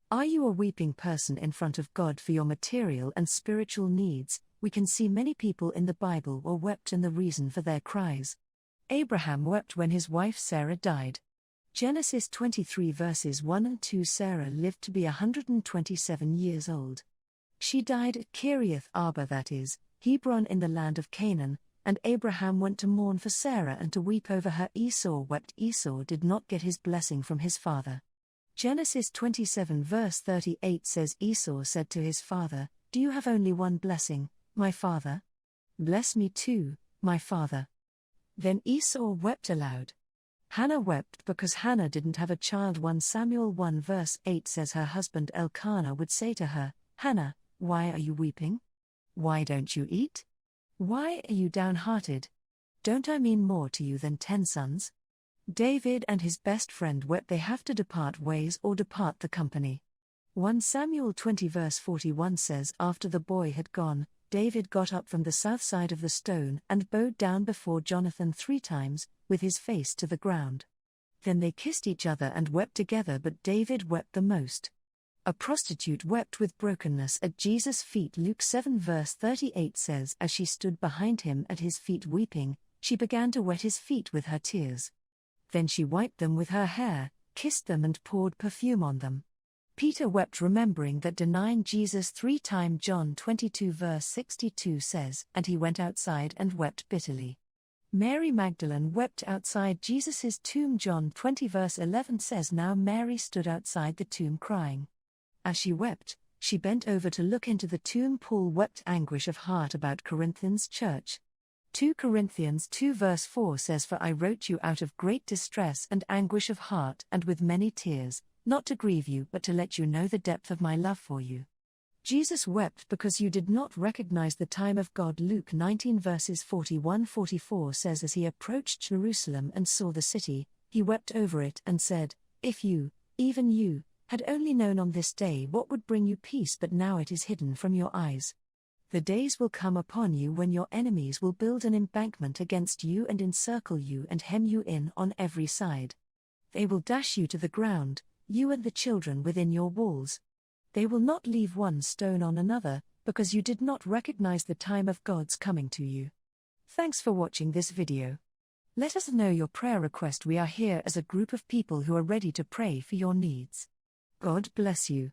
Are you a weeping person in front of God for your material and spiritual needs? We can see many people in the Bible were wept, and the reason for their cries. Abraham wept when his wife Sarah died. Genesis 23 verses 1 and 2. Sarah lived to be 127 years old. She died at Kiriath Arba, that is, Hebron, in the land of Canaan, and Abraham went to mourn for Sarah and to weep over her. Esau wept. Esau did not get his blessing from his father. Genesis 27 verse 38 says, Esau said to his father, "Do you have only one blessing, my father? Bless me too, my father." Then Esau wept aloud. Hannah wept because Hannah didn't have a child. 1 Samuel 1 verse 8 says her husband Elkanah would say to her, "Hannah, why are you weeping? Why don't you eat? Why are you downhearted? Don't I mean more to you than 10 sons?" David and his best friend wept. They have to depart ways or depart the company. 1 Samuel 20 verse 41 says, after the boy had gone, David got up from the south side of the stone and bowed down before Jonathan 3 times, with his face to the ground. Then they kissed each other and wept together, but David wept the most. A prostitute wept with brokenness at Jesus' feet. Luke 7 verse 38 says, as she stood behind him at his feet weeping, she began to wet his feet with her tears. Then she wiped them with her hair, kissed them and poured perfume on them. Peter wept, remembering that denying Jesus 3 times. John 22 verse 62 says, and he went outside and wept bitterly. Mary Magdalene wept outside Jesus' tomb. John 20 verse 11 says, now Mary stood outside the tomb crying. As she wept, she bent over to look into the tomb. Paul wept anguish of heart about Corinthians church. 2 Corinthians 2 verse 4 says, for I wrote you out of great distress and anguish of heart and with many tears, not to grieve you but to let you know the depth of my love for you. Jesus wept because you did not recognize the time of God. Luke 19 verses 41-44 says, as he approached Jerusalem and saw the city, he wept over it and said, if you, even you, had only known on this day what would bring you peace, but now it is hidden from your eyes. The days will come upon you when your enemies will build an embankment against you and encircle you and hem you in on every side. They will dash you to the ground, you and the children within your walls. They will not leave one stone on another, because you did not recognize the time of God's coming to you. Thanks for watching this video. Let us know your prayer request. We are here as a group of people who are ready to pray for your needs. God bless you.